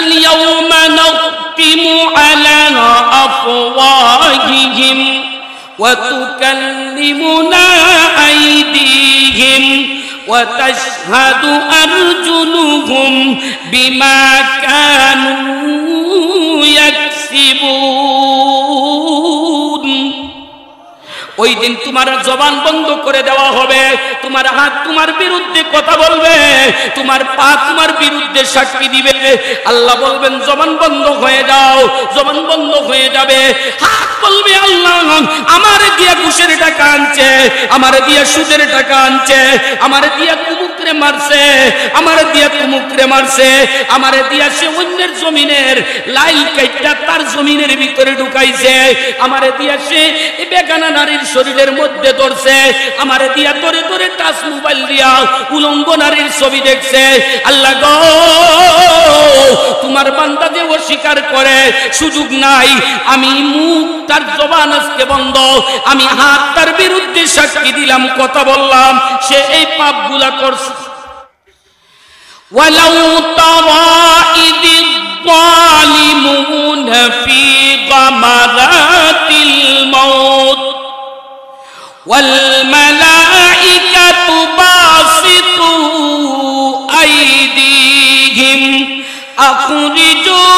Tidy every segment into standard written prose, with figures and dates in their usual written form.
اليوم نختم على أفواههم وتكلمنا أيديهم وتشهد أرجلهم بما كانوا يكسبون ওই দিন তোমার জবান বন্ধ করে দেওয়া হবে, তোমার হাত তোমার বিরুদ্ধে কথা বলবে, তোমার পা তোমার বিরুদ্ধে সাক্ষী দিবে। আল্লাহ বলবেন জবান বন্ধ হয়ে যাও, জবান বন্ধ হয়ে যাবে। হাত বলবে আল্লাহ আমার দিয়া ঘুষের টাকা আনছে, আমার দিয়া সুদের টাকা আনছে, আমার দিয়া কুমুকরে মারছে, আমার দিয়া কুমুকরে মারছে, আমার দিয়া সে অন্যের জমিনের লাইল কাইটা তার জমিনের ভিতরে ঢুকাইছে, আমার দিয়া সে বেগানা নারীর শরীরের মধ্যে ধরছে, আমার দিয়া ধরে ধরে টাচ মোবাইল দিয়া উলঙ্গ নারীর ছবি দেখছে। আল্লাহ গো তোমার বান্দা যে অস্বীকার করে সুযোগ নাই, আমি মুখ তার জবান আজকে বন্ধ, আমি হাত তার বিরুদ্ধে সাক্ষী দিলাম, কথা বললাম, সে এই পাপগুলা করছে। ওয়ালাউ তারা ইদিল যালিমুনা ফি গামারাতিল মাউত والملائكة باسطوا أيديهم أخرجوا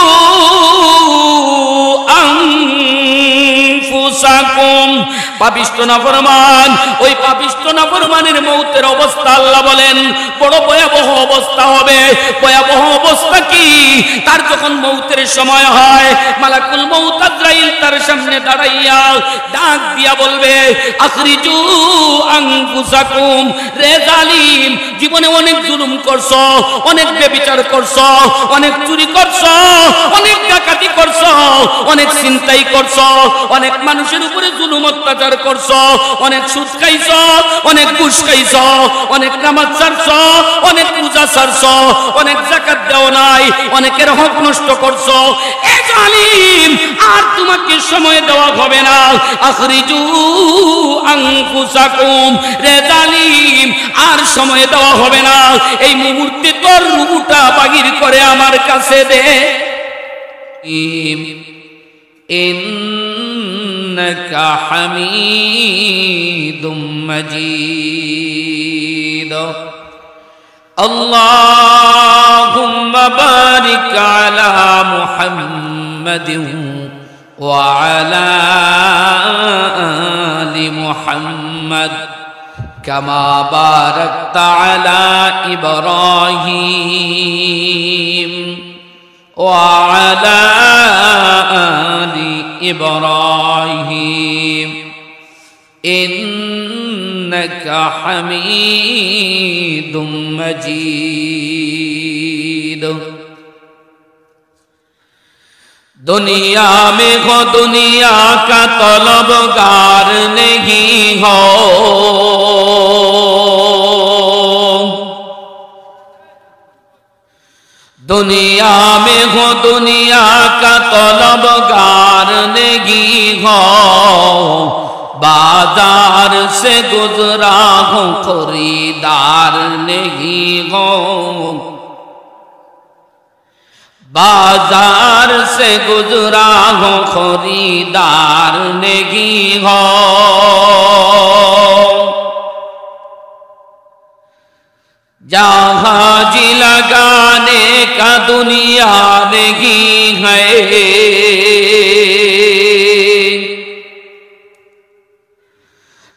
أنفسكم পাপিষ্ঠ নাফরমান, ওই পাপিষ্ঠ নাফরমানের মৌতের অবস্থা আল্লাহ বলেন বড় ভয়াবহ অবস্থা হবে। ভয়াবহ অবস্থা কি? তার যখন মৌতের সময় হয়, মালাকুল মউত আজরাইল তার সামনে দাঁড়াইয়া ডাক দিয়া বলবে আখরিজু আনফুসাকুম, রে জালিম, জীবনে অনেক জুলুম করছো, অনেক ব্যভিচার করছো, অনেক চুরি করছো, অনেক ডাকাতি করছো, অনেক ছিনতাই করছো, অনেক মানুষের উপরে জুলুম অত্যাচার করছো, অনেক সুদ খাইছো, অনেক ঘুষ খাইছো, অনেক নামাজ ছাড়ছো, অনেক পূজা ছাড়ছো, অনেক যাকাত দাও নাই, অনেকের হক নষ্ট করছো। এ জালিম, আর তোমাকে সময় দেওয়া হবে না। আখরিজু আনফুসাকুম, রে জালিম, আর সময় দেওয়া হবে না। এই মুহূর্তে তোর রূহটা বাগির করে আমার কাছে দে। إنك حميد مجيد اللهم بارك على محمد وعلى آل محمد كما باركت على إبراهيم وعلى آل إبراهيم إنك حميد مجيد दुनिया में हो दुनिया का तलबगार नहीं हो, दुनिया में हो दुनिया का तलबगार नहीं हो, बाजार से गुजरा हो खरीदार नहीं हो, बाजार से गुजरा हो खरीदार नहीं हो, जहाजी लगाने का दुनिया नहीं है,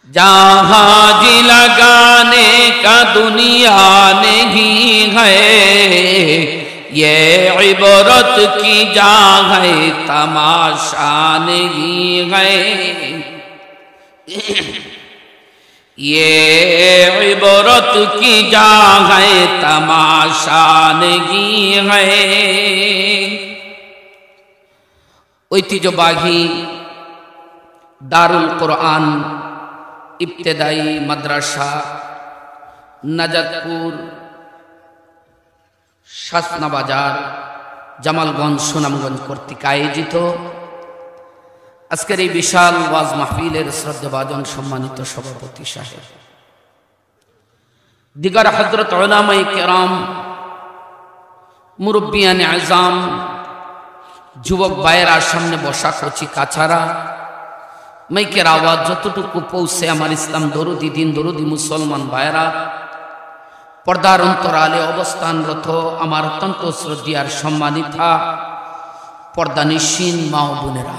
जहाजी लगाने का दुनिया नहीं है, ये इबरत की जा है तमाशा नहीं है, ये इबरत की जा है तमाशा नहीं है। ঐতিহ্যবাহী দারুল কোরআন ইবতেদায়ী মাদ্রাসা নাজাতপুর শাসনা বাজার জামালগঞ্জ সুনামগঞ্জ কর্তৃক আয়োজিত আজকের এই বিশাল ওয়াজ মাহফিলের শ্রদ্ধাভাজন সম্মানিত সভাপতি সাহেব, দিগার হযরত উলামায়ে কেরাম, মুরব্বিয়ানে আজম, যুবক ভাইয়েরা, সামনে বসা কচি কাছারা, মাইকের আওয়াজ যতটুকু পৌঁছে আমার ইসলাম দরুদি দিন দরুদি মুসলমান ভাইয়েরা, পর্দার অন্তরালে অবস্থানরত আমার অত্যন্ত শ্রদ্ধার সম্মানিতা পর্দানিসীন মা ও বোনেরা,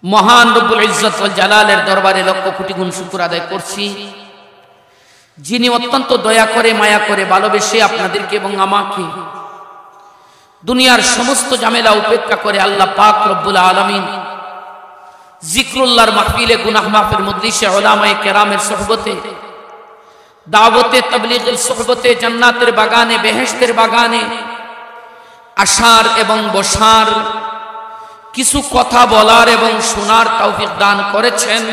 মহান রব্বুল ইজ্জত ওয়াল জালালের দরবারে লক্ষ কোটি গুণ শুকর আদায় করছি, যিনি অত্যন্ত দয়া করে মায়া করে ভালোবেসে আপনাদেরকে এবং আমাকে দুনিয়ার সমস্ত ঝামেলা উপেক্ষা করে আল্লাহ পাক রব্বুল আলামিন জিক্রুল্লাহর মাহফিলে, গুনাহ মাফের মজলিসে, উলামায়ে কেরামের সোহবতে, দাওয়াতে তাবলীগের সোহবতে, জান্নাতের বাগানে, বেহেশতের বাগানে আসার এবং বসার, কিছু কথা বলার এবং শোনার তৌফিক দান করেছেন।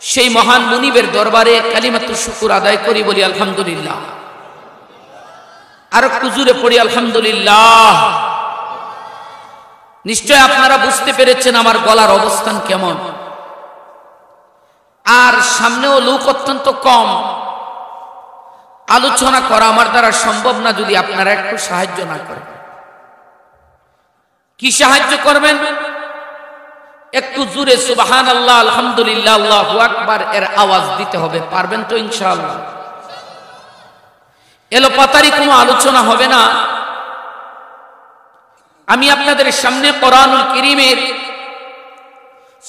সেই মহান মুনিবের দরবারে কালিমাতুশ শুকর আদায় করি, বলি আলহামদুলিল্লাহ। আর একটু জোরে পড়ি আলহামদুলিল্লাহ। নিশ্চয় আপনারা বুঝতে পেরেছেন আমার গলার অবস্থান কেমন, আর সামনেও লোক অত্যন্ত কম। আলোচনা করা আমার দ্বারা সম্ভব না যদি আপনারা একটু সাহায্য না করেন। কি সাহায্য করবেন? একটু জোরে সুবহানাল্লাহ, আলহামদুলিল্লাহ, আল্লাহু আকবার এর আওয়াজ দিতে হবে। পারবেন তো ইনশাআল্লাহ? এলোপাতারি কোনো আলোচনা হবে না। আমি আপনাদের সামনে কোরআনুল কারীমের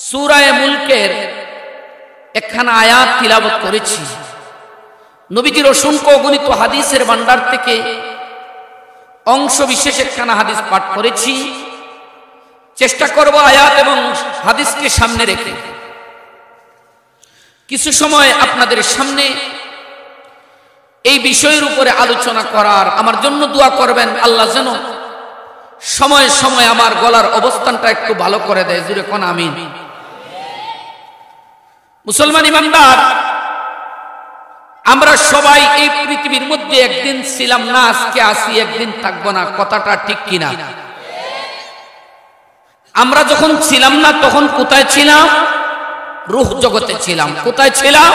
সূরা মুলকের একখানা আয়াত তিলাওয়াত করেছি। নবীজির অসংখ্য অগণিত হাদিসের ভান্ডার থেকে অংশ বিশেষ একখানা হাদিস পাঠ করেছি। চেষ্টা করব আয়াত এবং হাদিসকে সামনে রেখে কিছু সময় আপনাদের সামনে এই বিষয়ের উপরে আলোচনা করার। আমার জন্য দোয়া করবেন, আল্লাহ যেন সময় সময় আমার গলার অবস্থানটা একটু ভালো করে দেয়। জুড়ে কোন আমিন। মুসলমান ইমানদার, আমরা সবাই এই পৃথিবীর মধ্যে একদিন ছিলাম না, আজকে আসি, একদিন থাকবো না। কথাটা ঠিক কিনা? আমরা যখন ছিলাম না তখন কোথায় ছিলাম? রূহ জগতে ছিলাম। কোথায় ছিলাম?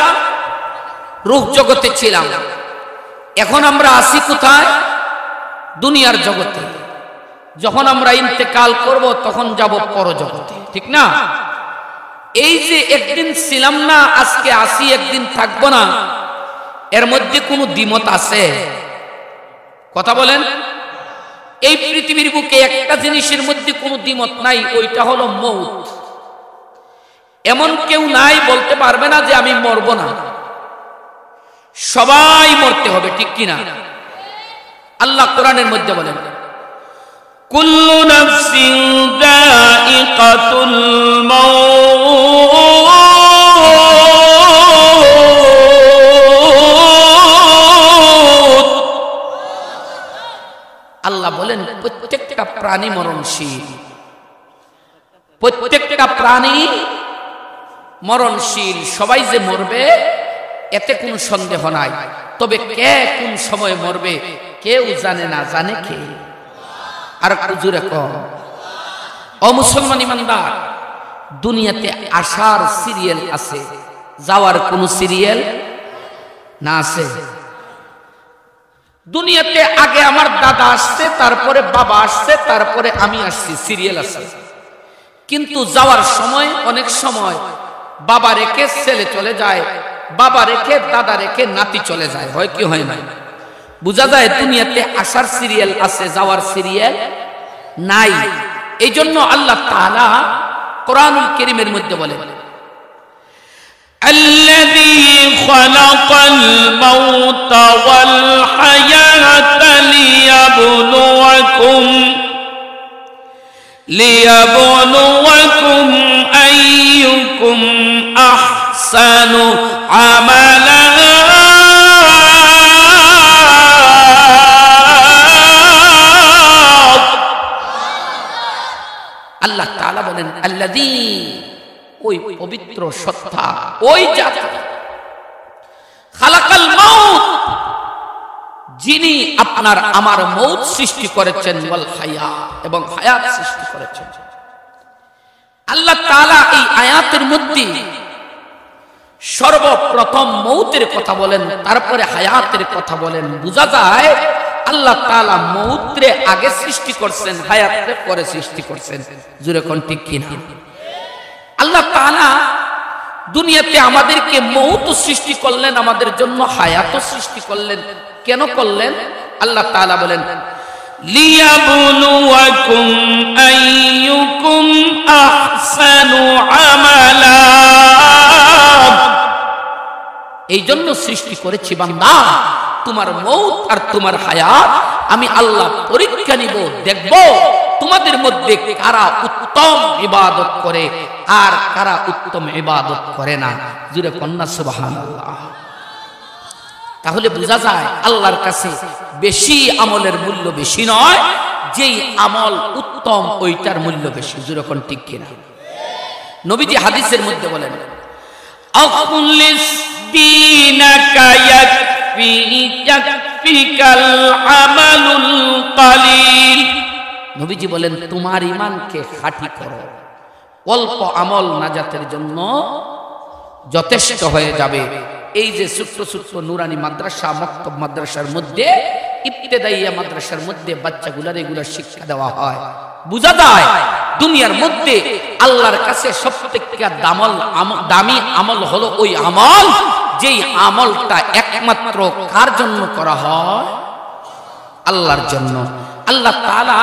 রূহ জগতে ছিলাম। এখন আমরা আসি কোথায়? দুনিয়ার জগতে। যখন আমরা ইন্তেকাল করব তখন যাব পরজগতে, ঠিক না? এই যে একদিন ছিলাম না, আজকে আসি, একদিন থাকবো না, এর মধ্যে কোনো দ্বিমত আছে? কথা বলেন। এই পৃথিবীর বুকে একটা জিনিসের মধ্যে কোনো দ্বিমত নাই, ওইটা হলো মৌত। এমন কেউ নাই বলতে পারবে না যে আমি মরব না। সবাই মরতে হবে, ঠিক কিনা? আল্লাহ কোরআনের মধ্যে বলেন, কুল্লু নাফসিন যায়িকাতুল মাউত। আল্লাহ বলেন প্রত্যেকটা প্রাণী মরণশীল। প্রত্যেকটা প্রাণী মরণশীল। সবাই যে মরবে এতে কোনো সন্দেহ নাই। তবে কে কোন সময় মরবে কেউ জানে না। জানে কে? আর একটু জোরে কম। ও মুসলমান ইমানদার, দুনিয়াতে আসার সিরিয়াল আছে, যাওয়ার কোন সিরিয়াল না আছে? দুনিয়াতে আগে আমার দাদা আসছে, তারপরে বাবা আসছে, তারপরে আমি আসছি, সিরিয়াল আছে। কিন্তু যাওয়ার সময় অনেক সময় বাবা রেখে ছেলে চলে যায়, বাবা রেখে দাদা রেখে নাতি চলে যায়। হয় কি হয় না? বোঝা যায় দুনিয়াতে আসার সিরিয়াল আছে, যাওয়ার সিরিয়াল নাই। এই জন্য আল্লাহ তাআলা কোরআনুল কারীমের মধ্যে বলেন, الذي خلق الموت والحياة ليبلوكم أيكم أحسن عملا আল্লাহ তাআলা বলেন, আল্লাযী, ওই পবিত্র সত্তা, ওই জাতি, খালাকাল মাউত, যিনি আপনার আমার মৌত সৃষ্টি করেছেন, ওয়াল হায়াত, এবং হায়াত সৃষ্টি করেছেন। আল্লাহ তাআলা এই আয়াতের মধ্যে সর্বপ্রথম মৌতের কথা বলেন, তারপরে হায়াতের কথা বলেন। বোঝা যায় আল্লাহ তাআলা মউতরে আগে সৃষ্টি করছেন, হায়াতরে পরে সৃষ্টি করছেন। জোরে কোন ঠিক কিনা? আল্লাহ তাআলা দুনিয়াতে আমাদেরকে মউত সৃষ্টি করলেন আমাদের জন্য, হায়াত সৃষ্টি করলেন। কেন করলেন? আল্লাহ তাআলা বলেন লিয়াবলুয়াকুম আইয়ুকুম আহসানু আমালা। এই জন্য সৃষ্টি করেছি বান্দা, তোমার মউত আর তোমার হায়াত আমি আল্লাহ পরীক্ষা নিব, দেখব তোমাদের মধ্যে কারা উত্তম ইবাদত করে আর কারা উত্তম ইবাদত করে না। জুরে কন্যা সুবহানাল্লাহ। তাহলে বোঝা যায় আল্লাহর কাছে বেশি আমলের মূল্য বেশি নয়, যেই আমল উত্তম ওইটার মূল্য বেশি। জুরে কোন ঠিক কিনা? নবীজি হাদিসের মধ্যে বলেন আকুলিস দীনাকা ইয়াকফিকাল আমালুল কালিল। নবীজি বলেন তোমার ঈমানকে খাঁটি করো, অল্প আমল নাজাতের জন্য যথেষ্ট হয়ে যাবে। এই যে ছোট্ট ছোট্ট নুরানি মাদ্রাসা, মক্তব মাদ্রাসার মধ্যে, ইবতেদাইয়া মাদ্রাসার মধ্যে বাচ্চাগুলার এগুলা শিক্ষা দেওয়া হয়, বুঝা যায় দুনিয়ার মধ্যে আল্লাহর কাছে সবথেকে দামি আমল হলো ওই আমল যেই আমলটা একমাত্র কার জন্য করা হয়? আল্লাহর জন্য। আল্লাহ তাআলা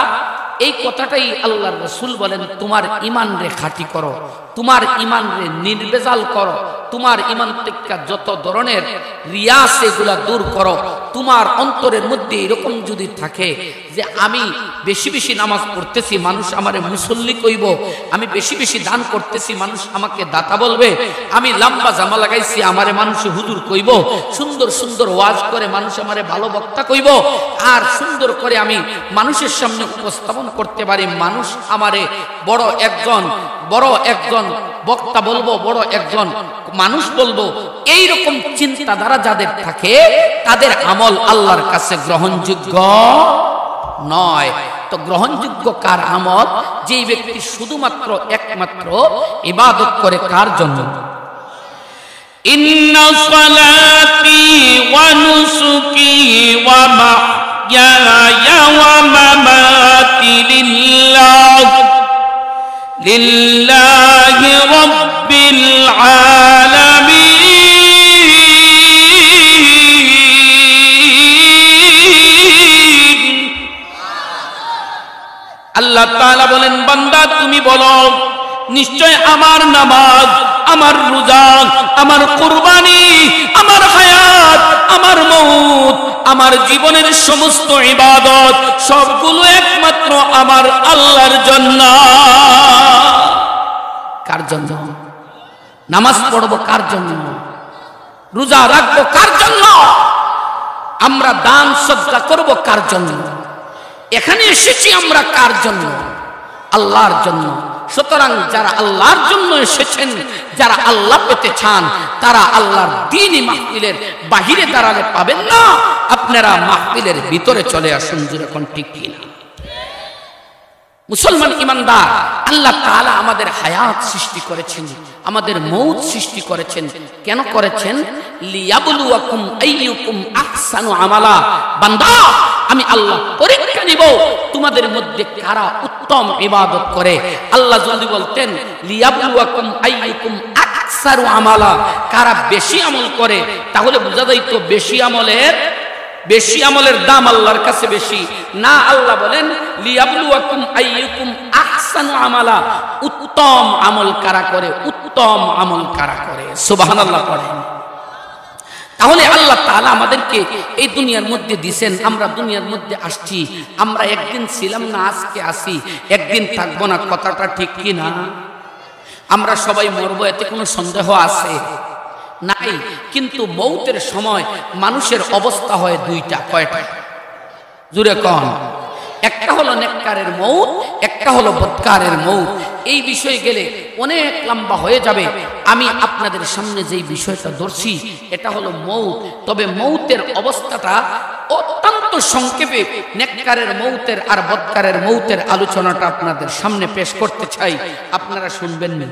এই কথাটাই আল্লাহর রাসূল বলেন তোমার ঈমান রে খাঁটি করো, তোমার ঈমান রে নির্ভেজাল করো, তোমার ঈমান থেকে যত ধরনের রিয়া সেগুলা দূর করো। তোমার অন্তরের মধ্যে এরকম যদি থাকে যে আমি বেশি বেশি নামাজ পড়তেছি, মানুষ আমারে মুসল্লি কইব, আমি বেশি বেশি দান করতেছি, মানুষ আমাকে দাতা বলবে, আমি লম্বা জামা লাগাইছি, আমারে মানুষ হুজুর কইব, সুন্দর সুন্দর ওয়াজ করে মানুষ আমারে ভালো বক্তা কইব, আর সুন্দর করে আমি মানুষের সামনে উপস্থাপন করতে পারি, মানুষ আমারে বড় একজন বক্তা বলবো, বড় একজন মানুষ বলবো। এইরকম চিন্তাধারা যাদের থাকে তাদের আমল আল্লাহর কাছে গ্রহণযোগ্য নয়। তো গ্রহণযোগ্য কার আমল? যেই ব্যক্তি শুধুমাত্র একমাত্র ইবাদত করে কার জন্য? ইন্না সালাতি ওয়া নুসুকি ওয়া মাহইয়ায়া ওয়া মামাতি লিল্লাহি রাব্বিল আলামিন। আল্লাহ তাআলা বলেন বান্দা তুমি বলো নিশ্চয় আমার নামাজ, আমার রোজা, আমার কুরবানি, আমার হায়াত, আমার মউত, আমার জীবনের সমস্ত ইবাদত সবগুলো একমাত্র আমার আল্লাহর জন্য। কার জন্য? নামাজ পড়বো কার জন্য? রোজা রাখবো কার জন্য? আমরা দান সদকা করবো কার জন্য? এখানে এসেছি আমরা কার জন্য? আল্লাহর জন্য। সুতরাং যারা আল্লাহর জন্য এসেছেন, যারা আল্লাহ পেতে চান, তারা আল্লাহর দ্বীনি মাহফিলের বাহিরে দাঁড়ালে পাবেন না, আপনারা মাহফিলের ভিতরে চলে আসুন। যেরকম ঠিক কিনা? মুসলমান ইমানদার, আল্লাহ তাআলা আমাদের হায়াত সৃষ্টি করেছেন, আমাদের মউত সৃষ্টি করেছেন। কেন করেছেন? লিয়াবলুয়াকুম আইয়ুকুম আহসানু আমালা। বান্দা আমি আল্লাহ পরীক্ষা নিব তোমাদের মধ্যে কারা উত্তম ইবাদত করে। আল্লাহ যদি বলতেন লিয়াবলুয়াকুম আইয়ুকুম আকসারু আমালা, কারা বেশি আমল করে, তাহলে বোঝা যাইত বেশি আমলের দাম আল্লাহর কাছে বেশি না। আল্লাহ বলেন লিয়াবলুয়াকুম আইয়ুকুম আহসানু আমালা, উত্তম আমল কারা করে, উত্তম আমল কারা করে। সুবহানাল্লাহ পড়েন। তাহলে আল্লাহ তাআলা আমাদেরকে এই দুনিয়ার মধ্যে দিবেন, আমরা দুনিয়ার মধ্যে আসছি, আমরা একদিন ছিলাম না, আজকে আসি, একদিন থাকবো না। কথাটা ঠিক কি না? আমরা সবাই মরবো, এতে কোনো সন্দেহ আছে নাই? কিন্তু মউতের সময় মানুষের অবস্থা হয় দুইটা। কয়টা? জুরে কন। একটা হলো নেককারের মউত, একটা হলো বদকারের মউত। এই বিষয়ে গেলে অনেক লম্বা হয়ে যাবে। আমি আপনাদের সামনে যেই বিষয়টা ধরছি এটা হলো মউত। তবে মউতের অবস্থাটা অত্যন্ত সংক্ষেপে নেককারের মউতের আর বদকারের মউতের আলোচনাটা আপনাদের সামনে পেশ করতে চাই, আপনারা শুনবেন না।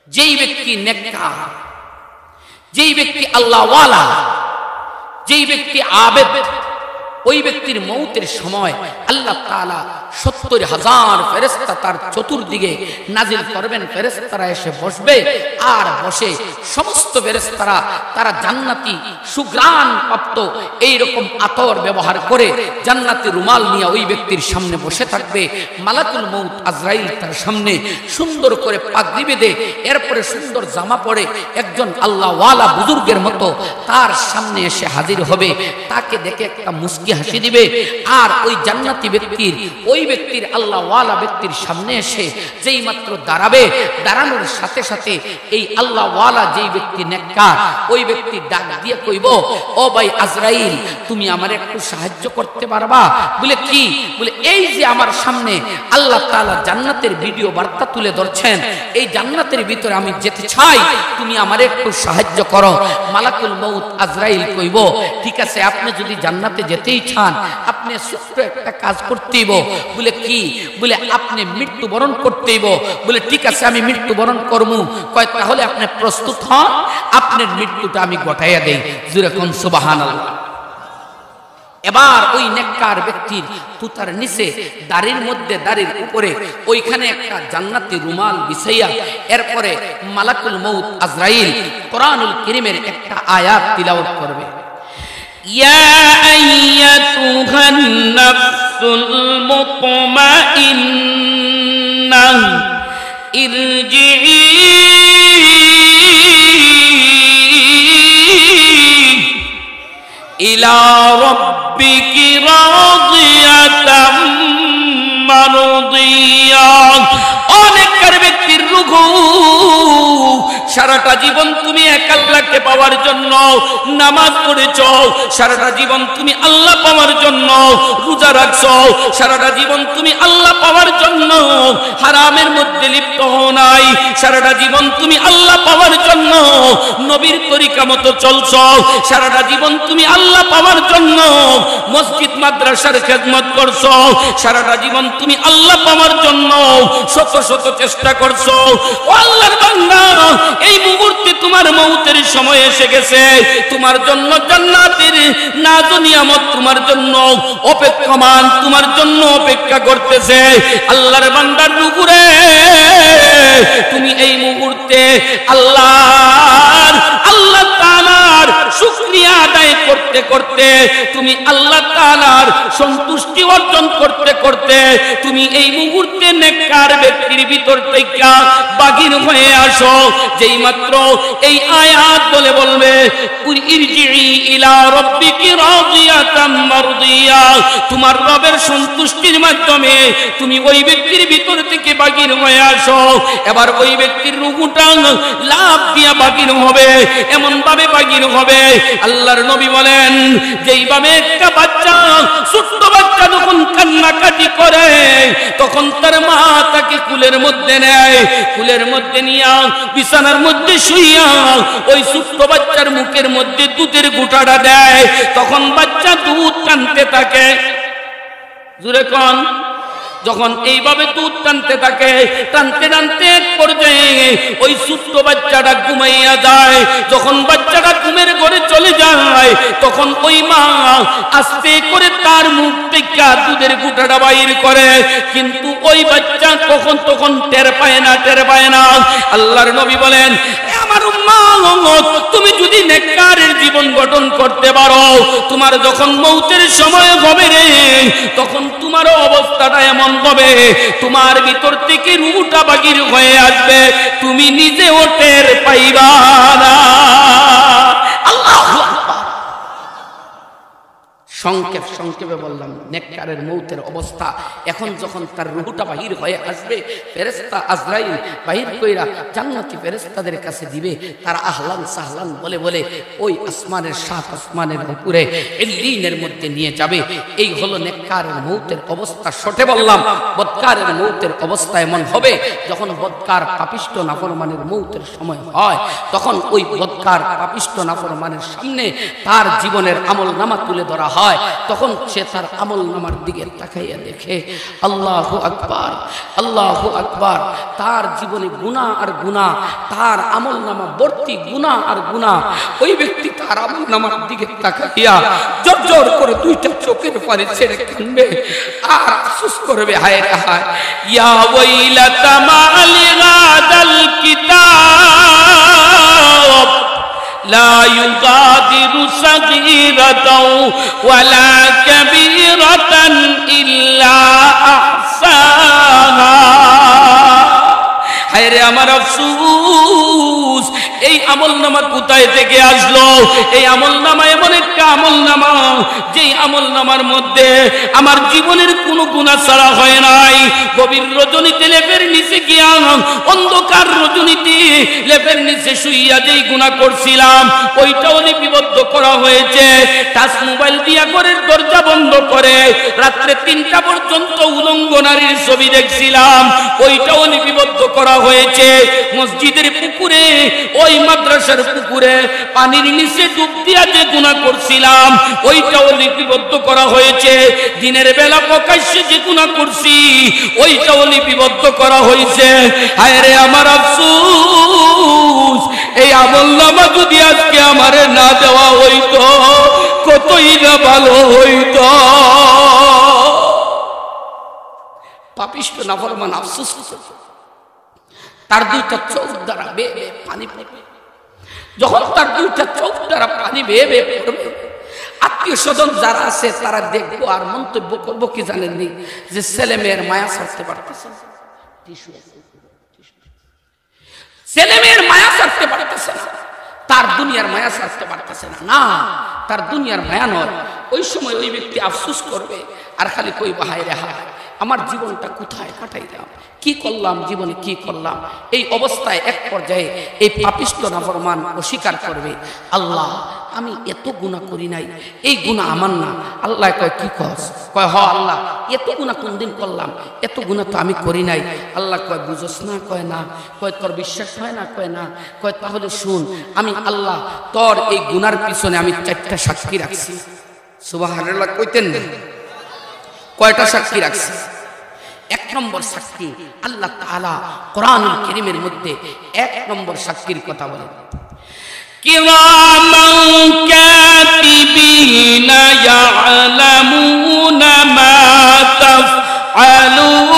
যেই ব্যক্তি নেককার, যেই ব্যক্তি আল্লাহওয়ালা, যেই ব্যক্তি আবেদ, ওই ব্যক্তির মৌতের সময় আল্লাহ তাআলা ৭০,০০০ ফেরেশতা তার চতুর্দিকে নাজিল করবেন। ফেরেশতারা এসে বসবে, আর বসে সমস্ত ফেরেশতারা তারা জান্নাতি সুঘ্রাণ প্রাপ্ত এইরকম আতর ব্যবহার করে জান্নাতি রুমাল নিয়ে ওই ব্যক্তির সামনে বসে থাকবে। মালাকুল মউত আজরাইল তার সামনে সুন্দর করে পাগড়ি বেঁধে, এরপরে সুন্দর জামা পরে একজন আল্লাহওয়ালা বুজুর্গের মতো তার সামনে এসে হাজির হবে। তাকে দেখে একটা মুস্কি হাসি দিবে, আর ওই জান্নাতি ব্যক্তির ওই ব্যক্তির আল্লাহওয়ালা ব্যক্তির সামনে এসে যেই মাত্র দাঁড়াবে, দাঁড়ানোর সাথে সাথে এই আল্লাহওয়ালা যেই ব্যক্তি নেককার ওই ব্যক্তি ডাক দিয়ে কইব, ও ভাই আজরাইল, তুমি আমার একটু সাহায্য করতে পারবা? বলে কি? বলে এই যে আমার সামনে আল্লাহ তাআলা জান্নাতের ভিডিও বার্তা তুলে ধরছেন, এই জান্নাতের ভিতরে আমি যেতে চাই, তুমি আমার একটু সাহায্য করো। মালাকুল মউত আজরাইল কইব, ঠিক আছে, আপনি যদি জান্নাতে যেতেই চান আপনি ছোট্ট একটা কাজ করতেইব। বলে কি? বলে আপনি মৃত্যুবরণ করতেইব। বলে ঠিক আছে, আমি মৃত্যুবরণ করবো। কয় তাহলে আপনি প্রস্তুত হন, আপনার মৃত্যুটা আমি ঘটাইয়া দেই। জোরে কোন সুবহানাল্লাহ। এবার ওই নেককার ব্যক্তির তুতার নিচে দাড়ির মধ্যে দাড়ির উপরে ওইখানে একটা জান্নাতি রুমাল বিছাইয়া এরপরে মালাকুল মউত আজরাইল কোরআনুল কারীমের একটা আয়াত তিলাওয়াত করবে। ইয়া আইয়াতুহান নাফসুল মুতমাইন্নাহ ইরজিই ইলা রাব্বিকি রাদিয়াতাম মারদিয়া। অনেককার ব্যক্তির রুহু সারাটা জীবন তুমি এক আল্লাহকে পাওয়ার জন্য নামাজ পড়েছো, সারাটা জীবন তুমি আল্লাহ পাওয়ার জন্য রোজা রাখছো, সারাটা জীবন তুমি আল্লাহ পাওয়ার জন্য হারামের মধ্যে লিপ্ত হও নাই, সারাটা জীবন তুমি আল্লাহ পাওয়ার জন্য নবীর তরিকা মতো চলছো, সারাটা জীবন তুমি আল্লাহ পাওয়ার জন্য মসজিদ মাদ্রাসার খেদমত করছো, সারাটা জীবন তুমি আল্লাহ পাওয়ার জন্য শত শত চেষ্টা করছো। ও আল্লাহর বান্দা, এই মুহূর্তে তোমার মউতের সময় এসে গেছে, তোমার জন্য জান্নাতের নাজ নিয়ামত তোমার জন্য অপেক্ষমান, তোমার জন্য অপেক্ষা করতেছে। আল্লাহর বান্দার রূপুরে তুমি এই মুহূর্তে আল্লাহ তাআলার শুকরিয়া আদায় করতে করতে, তুমি আল্লাহ তাআলার সন্তুষ্টি অর্জন করতে করতে তুমি এই মুহূর্তে নেককার ব্যক্তির ভিতর থেকে বাগির হয়ে আসো। যেই মাত্র এই আয়াত বলে বলবে ইরজিই ইলা রাব্বিকি রাদিয়াতাম মারদিয়া, তোমার রবের সন্তুষ্টির মাধ্যমে তুমি ওই ব্যক্তির ভিতর থেকে বাগির হয়ে আসো। এবার ওই ব্যক্তির রূহটা লাফ দিয়া বাগির হবে, এমন ভাবে বাগির হবে। আল্লাহর নবী বলেন, যেইভাবে একটা বাচ্চা, ছোট্ট বাচ্চা যখন কান্নাকাটি করে তখন তার মা তাকে কুলের মধ্যে নেয়, কুলের মধ্যে নিয়া বিছানার মধ্যে শুইয়া ওই ছোট্ট বাচ্চার মুখের মধ্যে দুধের গুটাটা দেয়, তখন বাচ্চা দুধ টানতে থাকে। জোরে কোন। যখন এইভাবে দুধ টানতে থাকে, টানতে টানতে এক পর্যায়ে ওই ছোট্ট বাচ্চাটা ঘুমাইয়া যায়। যখন বাচ্চাটা ঘুমের ঘরে চলে যায় তখন ওই মা আস্তে করে তার মুখ থেকে দুধের গুটাটা বাইর করে, কিন্তু ওই বাচ্চা তখন টের পায় না। আল্লাহর নবী বলেন, আমার উম্মত, তুমি যদি নেককারের জীবন গঠন করতে পারো, তোমার যখন মউতের সময় হবে রে, তখন তোমার অবস্থাটা এমন হবে, তোমার ভিতর থেকে রূহটা বাগির হয়ে আসবে, তুমি নিজেও টের পাইবা না। আল্লাহু আকবার। সংক্ষেপে বললাম নেককারের মউতের অবস্থা। এখন যখন তার রূহটা বাহির হয়ে আসবে, ফেরেশতা আজরাইল বাহির কইরা জান্নাতি ফেরেশতাদের কাছে দিবে। তারা আহলান সাহলান বলে বলে ওই আসমানের 7 আসমানের উপরে ইল্লিনের মধ্যে নিয়ে যাবে। এই হলো নেককারের মউতের অবস্থা। শর্টে বললাম, বদকারের মউতের অবস্থা এমন হবে, যখন বদকার পাপিষ্ট নাফরমানের মউতের সময় হয়, তখন ওই বদকার পাপিষ্ট নাফরমানের সামনে তার জীবনের আমলনামা তুলে ধরা হয়। হয় তখন সে তার আমল নামার দিকে তাকাইয়া দেখে আল্লাহু আকবার, আল্লাহু আকবার, তার জীবনে গুনাহ আর গুনাহ, তার আমল নামা ভর্তি গুনাহ আর গুনাহ। ওই ব্যক্তি তার আমল নামার দিকে তাকাইয়া জোর করে দুইটা চোখের পানি ছেড়ে কাঁদবে আর আফসোস করবে, হায় রে হায়, ইয়া ওয়াইলাতা মালি গাদাল কিতাব লা ইউগাদিরু সাগীরাতাও ওয়ালা কাবীরাতান ইল্লা আহসাহা। হায় রে আমার আফসোস, এই আমলনামা কোথায় থেকে আসলো? এই আমলনামা এমন একটা আমলনামা যেই আমলনামার মধ্যে আমার জীবনের কোনো গুনাহ ছাড়া হয় নাই। গভীর রজনীতে লেপের নিচে গিয়া, অন্ধকার রজনীতে লেপের নিচে শুইয়া যেই গুনাহ করছিলাম ওইটাও লিপিবদ্ধ করা হয়েছে। টাচ মোবাইল দিয়া ঘরের দরজা বন্ধ করে রাত্রে 3টা পর্যন্ত উলঙ্গ নারীর ছবি দেখছিলাম, ওইটাও লিপিবদ্ধ করা হয়েছে। মসজিদের পুকুরে, ওই মাদ্রাসার পুকুরে পানির নিচে ডুব দিয়া যে গুনাহ করছিলাম ওইটাও লিপিবদ্ধ করা হয়েছে। দিনের বেলা প্রকাশ্যে যে গুনাহ করছি ওইটাও লিপিবদ্ধ করা হয়েছে। হায় রে আমার আফসোস, এই আমলনামা যদি আজকে আমারে না দেওয়া হইতো কতই না ভালো হইতো। পাপিষ্ঠ নাফরমান আফসোস করছে, তার দুইটা চোখ দ্বারা বেয়ে বেয়ে পানি পড়বে। যখন তার দুইটা চোখ দ্বারা পানি বেয়ে বেয়ে পড়বে, আত্মীয় স্বজন যারা আছে তারা দেখবো আর মন্তব্য করবো কি জানেননি, যে ছেলে মেয়ের মায়া ছাড়তে পারতেছে না, ছেলে মেয়ের মায়া ছাড়তে পারতেছে না, তার দুনিয়ার মায়া ছাড়তে পারতেছে না। না, তার দুনিয়ার মায়া নয়। ওই সময় ওই ব্যক্তি আফসোস করবে আর খালি কইবা, হায় রে হায়, আমার জীবনটা কোথায় কাটাইলাম, কি করলাম, জীবনে কি করলাম। এই অবস্থায় এক পর্যায়ে এই পাপিষ্ঠ নাফরমান অস্বীকার করবে, আল্লাহ আমি এত গুনাহ করি নাই, এই গুনাহ আমার না। আল্লাহ কয় কি কস? কয় হ আল্লাহ, এত গুনাহ কোনদিন করলাম, এত গুনাহ তো আমি করি নাই। আল্লাহ কয় বুঝোস না? কয় না। কয় তোর বিশ্বাস হয় না? কয় না। কয় তাহলে শুন, আমি আল্লাহ তোর এই গুনার পিছনে আমি 4টা সাক্ষী রাখছি। সুবহানাল্লাহ কইতেন না? কয়টা সাক্ষী রাখছি? 1 নম্বর সাক্ষী আল্লাহ তাআলা কোরআনুল কারীমের মধ্যে 1 নম্বর সাক্ষীর কথা বলেন, কিরামান কাতিবিনা ইয়ালামুনা মা তাফআলুন।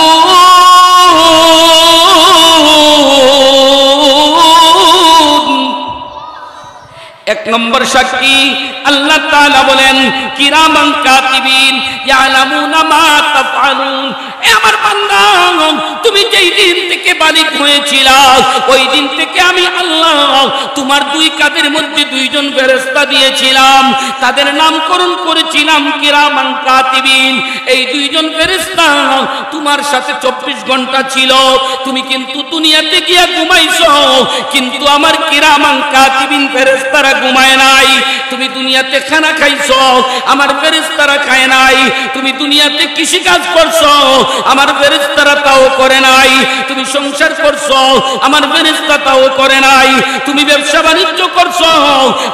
1 নম্বর সাক্ষী আল্লাহ তাআলা বলেন, কিরামান কাতিবিন ইয়ালামুনা মা তাফআলুন। এ আমার বান্দা, তুমি যেই দিন থেকে বালিগ হয়েছিলা ওই দিন থেকে আমি আল্লাহ তোমার 2 কাঁধের মধ্যে 2 জন ফেরেশতা দিয়েছিলাম, তাদের নামকরণ করেছিলাম কিরামান কাতিবিন। এই 2 জন ফেরেশতা তোমার সাথে 24 ঘন্টা ছিল। তুমি কিন্তু দুনিয়াতে গিয়া ঘুমাইছো, কিন্তু আমার কিরামান কাতিবিন ফেরেশতারা ঘুমায় নাই। তুমি দুনিয়াতে খানা খাইছো, আমার ফেরেশতারা খায় নাই। তুমি দুনিয়াতে কৃষি কাজ করছো, আমার ফেরেশতারা তাও করে নাই। তুমি সংসার করছো, আমার ফেরেশতা তাও করে নাই। তুমি ব্যবসা বাণিজ্য করছো,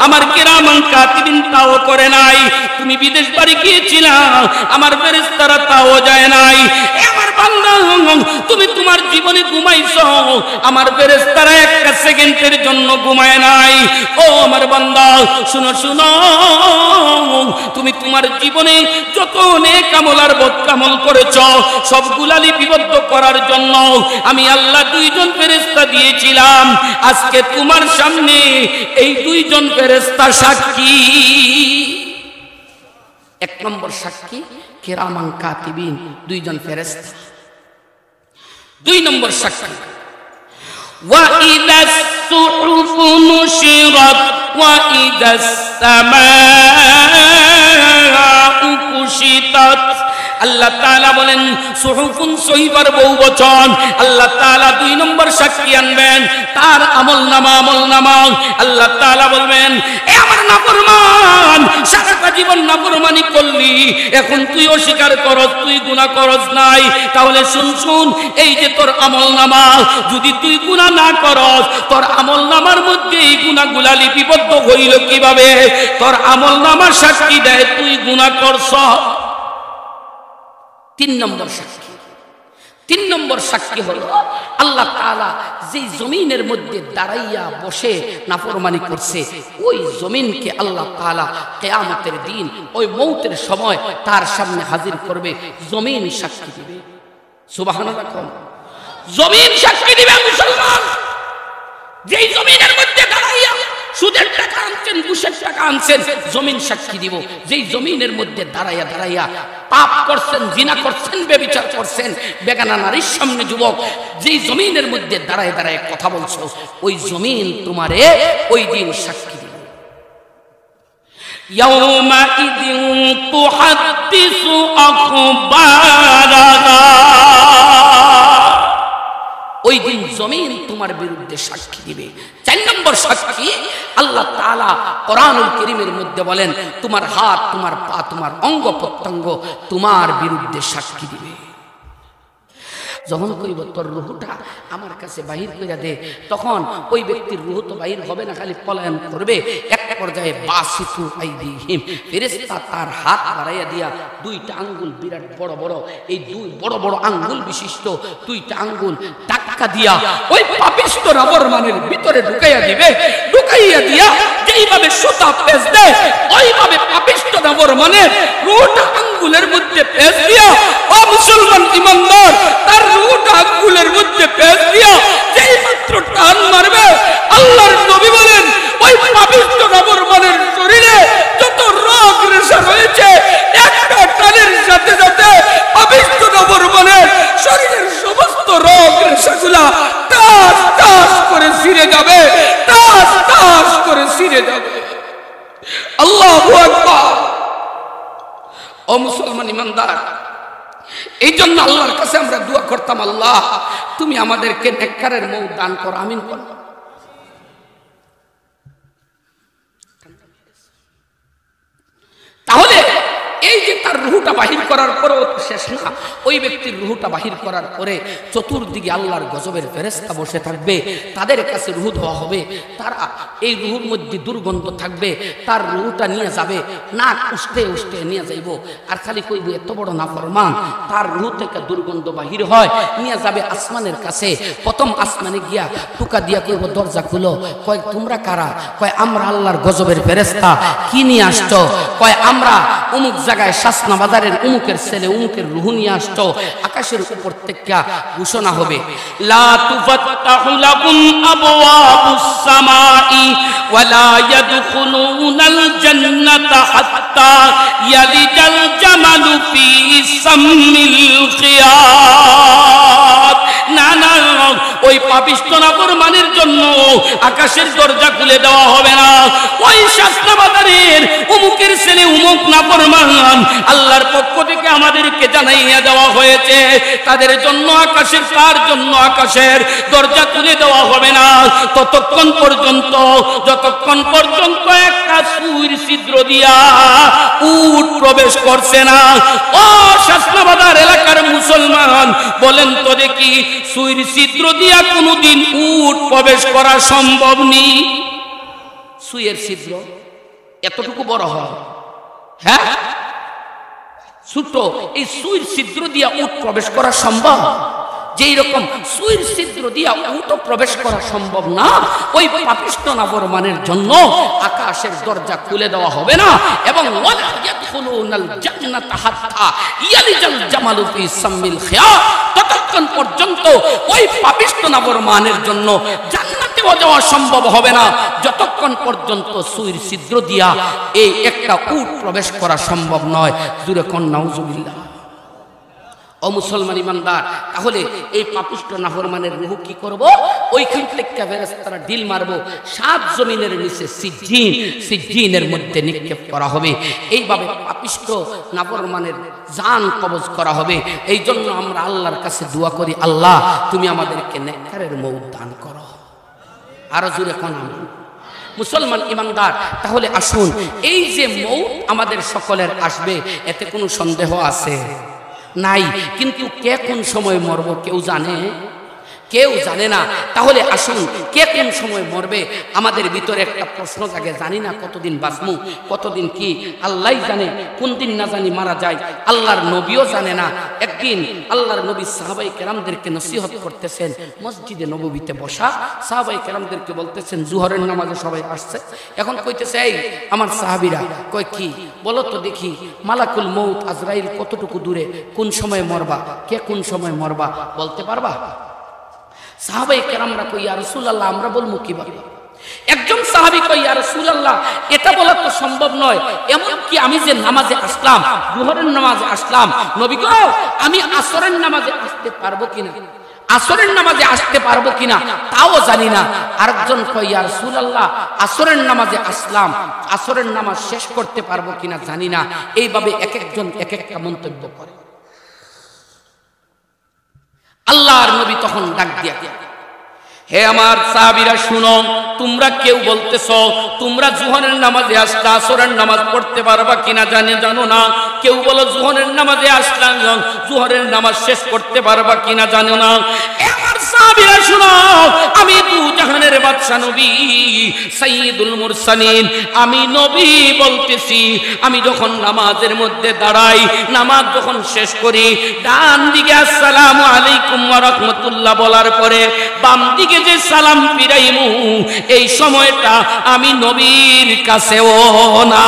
আমার কিরামান কাতিবিন তাও করে নাই। তুমি বিদেশ বাড়ি গিয়েছিলা, আমার ফেরেশতারা তাও যায় নাই। আমার বান্দা, তুমি তোমার জীবনে ঘুমাইছো, আমার ফেরেশতারা 1 সেকেন্ডের জন্য ঘুমায় নাই। ও আমার বান্দা শুনো শুনো, তুমি তোমার জীবনে যত নেক আমল আর বদ আমল করেছো সবগুলা লিপিবদ্ধ করার জন্য আমি আল্লাহ 2 জন ফেরেশতা দিয়েছিলাম। আজকে তোমার সামনে এই 2 জন ফেরেশতা সাক্ষী। 1 নম্বর সাক্ষী কিরামান কাতিবিন, 2 জন ফেরেশতা। 2 নম্বর সাক্ষী ওয়া ইদাস সুহুফু নুশিরাত ওয়া ইদাস সামাউ কুশিতাত আল্লাহ তাআলা বলেন সুহুফুন সহিফার বহুবচন। আল্লাহ তাআলা 2 নম্বর সাক্ষী আনবেন, তার আমলনামা। আল্লাহ তাআলা বলবেন, এ আমার নাফরমান, সারাটা জীবন নাফরমানি করলি, এখন তুই অস্বীকার করস, তুই গুনাহ করস নাই, তাহলে শুন, এই যে তোর আমলনামা, যদি তুই গুনাহ না করস, তোর আমলনামার মধ্যে এই গুনাহগুলা লিপিবদ্ধ হইল কিভাবে? তোর আমলনামা সাক্ষী দেয় তুই গুনাহ করছ। 3 নম্বর সাক্ষী হলো আল্লাহ তাআলা যে জমিনের মধ্যে দাঁড়াইয়া বসে নাফরমানি করছে, ওই জমিনকে আল্লাহ তাআলা কিয়ামতের দিন ওই মৌতের সময় তার সামনে হাজির করবে, জমিন সাক্ষী দিবে। সুবহানাল্লাহ। জমিন সাক্ষী দিবে মুসলমান, যেই জমিনের মধ্যে দাঁড়াইয়া সুদের টাকা আনছেন, ঘুষের টাকা আনছেন, জমিন সাক্ষী দিব। যেই জমিনের মধ্যে দাঁড়াইয়া পাপ করছেন, জিনা করছেন, ব্যভিচার করছেন, বেগানা নারীর সামনে যুবক, যেই জমিনের মধ্যে দাঁড়ায় কথা বলছো, ওই জমিন তোমারে ওই দিন সাক্ষী দিবে। ইয়াউমাইদিন তুহাদ্দিসু আখবারাহা, ওই দিন জমিন তোমার বিরুদ্ধে সাক্ষী দিবে। 4 নম্বর সাক্ষী আল্লাহ তাআলা কোরআনুল কারীমের মধ্যে বলেন, তোমার হাত, তোমার পা, তোমার অঙ্গ প্রত্যঙ্গ তোমার বিরুদ্ধে সাক্ষী দিবে। যখন কইব তোর রূহটা আমার কাছে বাহির কইরা দে, তখন ওই ব্যক্তির রূহ তো বাহির হবে না, খালি পলায়ন করবে। এক পর্যায়ে বাসিতু আইদিহিম, ফেরেশতা তার হাত বাড়াইয়া দিয়া 2টা আঙ্গুল, বিরাট বড় বড়, এই 2 বড় বড় আঙ্গুল বিশিষ্ট 2টা আঙ্গুল টাক্কা দিয়া ওই পাপিষ্ঠ নাফরমানের ভিতরে ঢুকাইয়া দিবে। ঢুকাইয়া দিয়া যেইভাবে সুতা পেঁচ দেয়, ওইভাবে পাপিষ্ঠ নাফরমানের রূহটা আঙ্গুলের মধ্যে পেঁচ দিয়া, ও মুসলমান ইমানদার, তার রূহটা আঙ্গুলের মধ্যে পেঁচ দিয়া যেই মাত্র টান মারবে, আল্লাহর নবী বলেন ওই পাপিষ্ঠ নাফরমানের শরীরে যত রোগ রেশা রয়েছে, একটা টানের সাথে সাথে পাপিষ্ঠ নাফরমানের শরীরের সমস্ত রোগ রেশাগুলা টাস টাস করে ছিঁড়ে যাবে, টাস টাস করে ছিঁড়ে যাবে। আল্লাহু আকবার। ও মুসলমান ইমানদার, এই জন্য আল্লাহর কাছে আমরা দোয়া করতাম, আল্লাহ তুমি আমাদেরকে নেককারের মৌত দান করো, আমিন করো। তাহলে এই যে তার রূহটা বাহির করার পরেও তো শেষ না, ওই ব্যক্তির রূহটা বাহির করার পরে চতুর্দিকে আল্লাহর গজবের ফেরেশতা বসে থাকবে, তাদের কাছে রূহ দেওয়া হবে, তারা এই রূহের মধ্যে দুর্গন্ধ থাকবে, তার রূহটা নিয়ে যাবে, নাক উষ্ঠে উষ্ঠে নিয়ে যাইব, আর খালি কইব এত বড় নাফরমান, তার রূহ থেকে দুর্গন্ধ বাহির হয়, নিয়ে যাবে আসমানের কাছে। প্রথম আসমানে গিয়া টুকা দিয়া কইব দরজা খুলো, কয় তোমরা কারা? কয় আমরা আল্লাহর গজবের ফেরেশতা। কি নিয়ে আসছো? কয় আমরা অমুক জায়গায় শাসনা বাজারের অমুকের ছেলে অমুকের রূহ নিয়ে আসছো। আকাশের উপর থেকে ঘোষণা হবে, লা তুফাত্তাহু লাকুম আবওয়াবুস সামাই ওয়া লা ইয়াদখুলুনাল জান্নাতা হাত্তা ইয়ালিজাল জামালু ফি সাম্মিল খিয়াত। না না, ওই পাপিষ্ঠ নাফরমানের জন্য আকাশের দরজা খুলে দেওয়া হবে না। ওই শাসনা বাজারের অমুকের ছেলে অমুক নাফরমান, আল্লাহর পক্ষ থেকে আমাদেরকে জানাইয়া দেওয়া হয়েছে, তাদের জন্য আকাশের, তার জন্য আকাশের দরজা খুলে দেওয়া হবে না ততক্ষণ পর্যন্ত যতক্ষণ পর্যন্ত একটা সুইর ছিদ্র দিয়া উট প্রবেশ করছে না। ও শাসনা বাজার এলাকার মুসলমান, বলেন তো দেখি, সুইর ছিদ্র দিয়া কোনদিন উট প্রবেশ করা সম্ভব নেই? সুইয়ের ছিদ্র এতটুকু বড় হয়, হ্যাঁ ছোট, এই সুইর ছিদ্র দিয়া উট প্রবেশ করা সম্ভব? যেই রকম সুইর ছিদ্র দিয়া উট প্রবেশ করা সম্ভব না, ওই পাপিষ্ঠ নাফরমানের জন্য আকাশের দরজা খুলে দেওয়া হবে না, এবং ওয়ালা ইয়াদখুলুনাল জান্নাতা হাত্তা ইয়ালিজাল জামালু ফি সাম্মিল খিয়াত, ততক্ষণ পর্যন্ত ওই পাপিষ্ঠ নাফরমানের জন্য জান্নাতেও যাওয়া সম্ভব হবে না যতক্ষণ পর্যন্ত সুইর ছিদ্র দিয়া এই একটা উট প্রবেশ করা সম্ভব নয়। জোরে কোন নাউজুবিল্লাহ। ও মুসলমান ইমানদার, তাহলে এই পাপিষ্ঠ নাফরমানের রূহ কি করব? ওইখান থেকে ফেরেশতারা ঢিল মারবো, 7 জমিনের নিচে সিজ্জিনের মধ্যে নিক্ষেপ করা হবে। এইভাবে পাপিষ্ঠ নাফরমানের জান কবজ করা হবে। এই জন্য আমরা আল্লাহর কাছে দোয়া করি, আল্লাহ তুমি আমাদেরকে নেককারের মউত দান করো। আরো জোরে কোন আমিন। মুসলমান ইমানদার, তাহলে আসুন, এই যে মউত আমাদের সকলের আসবে, এতে কোনো সন্দেহ আছে নাই। কিন্তু কে কোন সময় মরব কেউ জানে? কেউ জানে না। তাহলে আসুন, কে কোন সময় মরবে আমাদের ভিতরে একটা প্রশ্ন জাগে, জানি না কতদিন বাঁচমু, কতদিন কি আল্লাহই জানে। কোন দিন না জানি মারা যায়, আল্লাহর নবীও জানে না। একদিন আল্লাহর নবী সাহাবায়ে কেরামদেরকে নসিহত করতেছেন, মসজিদে নববীতে বসা সাহাবায়ে কেরামদেরকে বলতেছেন, জোহরের নামাজে সবাই আসছে, এখন কইতেছে, এই আমার সাহাবীরা, কয় কি বলো তো দেখি, মালাকুল মউত আজরাইল কতটুকু দূরে, কোন সময় মরবা, কে কোন সময় মরবা বলতে পারবা? সাহাবায়ে কেরামরা কই, ইয়া রাসূলুল্লাহ আমরা বলবো কিভাবে? একজন সাহাবী কই, ইয়া রাসূলুল্লাহ এটা বলা তো সম্ভব নয়, এমন কি আমি যে নামাজে আসলাম, জোহরের নামাজে আসলাম, নবী গো আমি আসরের নামাজে আসতে পারবো কিনা, আসরের নামাজে আসতে পারবো কিনা তাও জানি না। আরেকজন কই, ইয়া রাসূলুল্লাহ আসরের নামাজে আসলাম, আসরের নামাজ শেষ করতে পারবো কিনা জানি না। এইভাবে এক একজন এক একটা মন্তব্য করে। আল্লাহর নবী তখন ডাক দিয়া, হে আমার সাহাবীরা শুনো, তোমরা কেউ বলতেছো তোমরা জোহরের নামাজে আসলা, আসরের নামাজ পড়তে পারবা কিনা জানো না। কেউ বলো জোহরের নামাজে আসলাম, জোহরের নামাজ শেষ করতে পারবা কিনা জানো না। আমার সাহাবীরা শুনো, আমি দু জাহানের বাদশা নবী সাইয়্যিদুল মুরসালিন, আমি নবী বলতেছি, আমি যখন নামাজের মধ্যে দাঁড়াই, নামাজ যখন শেষ করি, ডান দিকে আসসালামু আলাইকুম ওয়া রাহমাতুল্লাহ বলার পরে বাম দিকে যে সালাম ফিরাইমু, এই সময়টা আমি নবীর কাছেও না,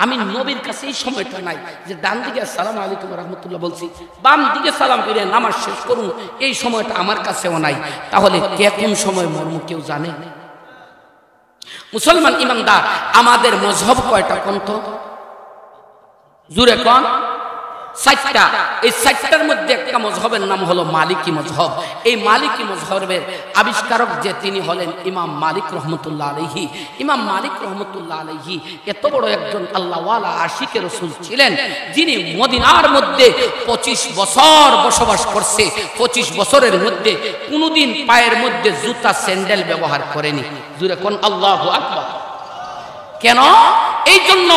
আমি নবীর কাছে এই সময়টা নাই যে ডান দিকে আসসালামু আলাইকুম ওয়া রাহমাতুল্লাহ বলছি, বাম দিকে সালাম ফিরে নামাজ শেষ করুন, এই সময়টা আমার কাছেও নাই। তাহলে কে কোন সময় মরমু কেউ জানে? মুসলমান ইমানদার, আমাদের মযহব কয়টা কোন তো? জুরে কোন? 7টা। এই 7টার মধ্যে একটা মযহবের নাম হলো মালিকি মযহব। এই মালিকি মযহবের আবিষ্কারক যে তিনি হলেন ইমাম মালিক রহমতুল্লাহ আলাইহি। ইমাম মালিক রহমতুল্লাহ আলাইহি এত বড় একজন আল্লাহওয়ালা আশিকে রাসূল ছিলেন, যিনি মদিনার মধ্যে 25 বছর বসবাস করছে। 25 বছরের মধ্যে কোনোদিন পায়ের মধ্যে জুতা স্যান্ডেল ব্যবহার করেনি। জুরে কোন আল্লাহু আকবার। কেন? এই জন্য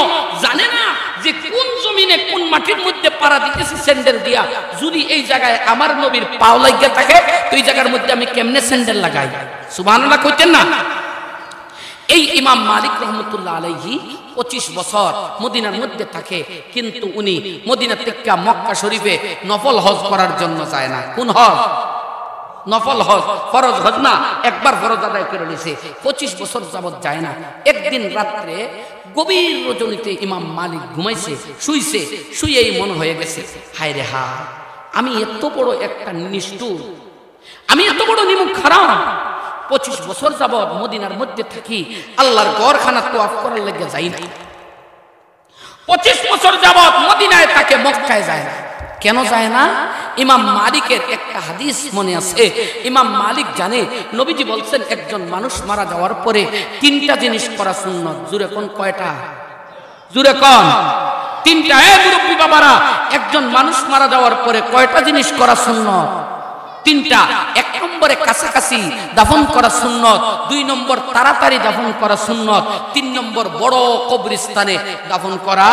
জানে না যে কোন জমিনে কোন মাটির মধ্যে পাড়া দিতেছি স্যান্ডেল দিয়া, যদি এই জায়গায় আমার নবীর পাও লাগিয়া থাকে তো এই জায়গার মধ্যে আমি কেমনে স্যান্ডেল লাগাই? সুবহানাল্লাহ কইতেন না? এই ইমাম মালিক রহমতুল্লাহ আলাইহি 25 বছর মদিনার মধ্যে থাকে, কিন্তু উনি মদিনা থেকে মক্কা শরীফে নফল হজ করার জন্য যায় না। কোন হজ? নফল হজ, ফরজ হজ না, একবার ফরজ আদায় করে নিছে। 25 বছর যাবত যায় না। একদিন রাত্রে গভীর রজনীতে ইমাম মালিক ঘুমাইছে, শুইছে, শুয়েই মনে হয়ে গেছে, হায় রে হায়, আমি এত বড় একটা নিষ্ঠুর, আমি এত বড় নিমুখ খারাপ, 25 বছর যাবত মদিনার মধ্যে থাকি, আল্লাহর ঘরখানা তোয়াফ করার লেগে যাই না। 25 বছর যাবত মদিনায় থাকে, মক্কায় যায় না। কেন যায় না? ইমাম মালিকের একটা হাদিস মনে আছে। ইমাম মালিক জানে, নবীজি বলছেন একজন মানুষ মারা যাওয়ার পরে 3টা জিনিস করা সুন্নত। জুরে কোন? কয়টা? জুরে কোন? 3টা। এ মুরব্বী বাবারা, একজন মানুষ মারা যাওয়ার পরে কয়টা জিনিস করা সুন্নত? 3টা। 1 নম্বরে কাছাকাছি দাফন করা সুন্নত, 2 নম্বর তাড়াতাড়ি দাফন করা সুন্নত, 3 নম্বর বড় কবরস্থানে দাফন করা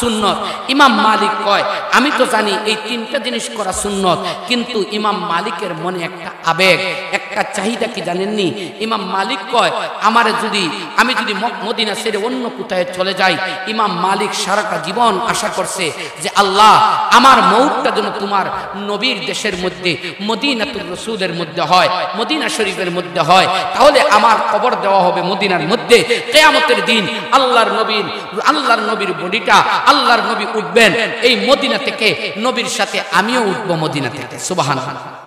সুন্নত। ইমাম মালিক কয়, আমি তো জানি এই 3টা জিনিস করা সুন্নত, কিন্তু ইমাম মালিকের মনে একটা আবেগ, একটা চাহিদা কি জানেননি? ইমাম মালিক কয়, আমি যদি মদিনা ছেড়ে অন্য কোথায় চলে যাই, ইমাম মালিক সারাটা জীবন আশা করছে যে আল্লাহ আমার মউতটা যেন তোমার নবীর দেশের মধ্যে, মদিনাতুর রাসূলের মধ্যে হয়, মদিনা শরীফের মধ্যে হয়, তাহলে আমার কবর দেওয়া হবে মদিনার মধ্যে। কিয়ামতের দিন আল্লাহর নবীর বডিটা, আল্লাহর নবী উঠবেন এই মদিনা থেকে, নবীর সাথে আমিও উঠবো মদিনা থেকে। সুবহানাল্লাহ।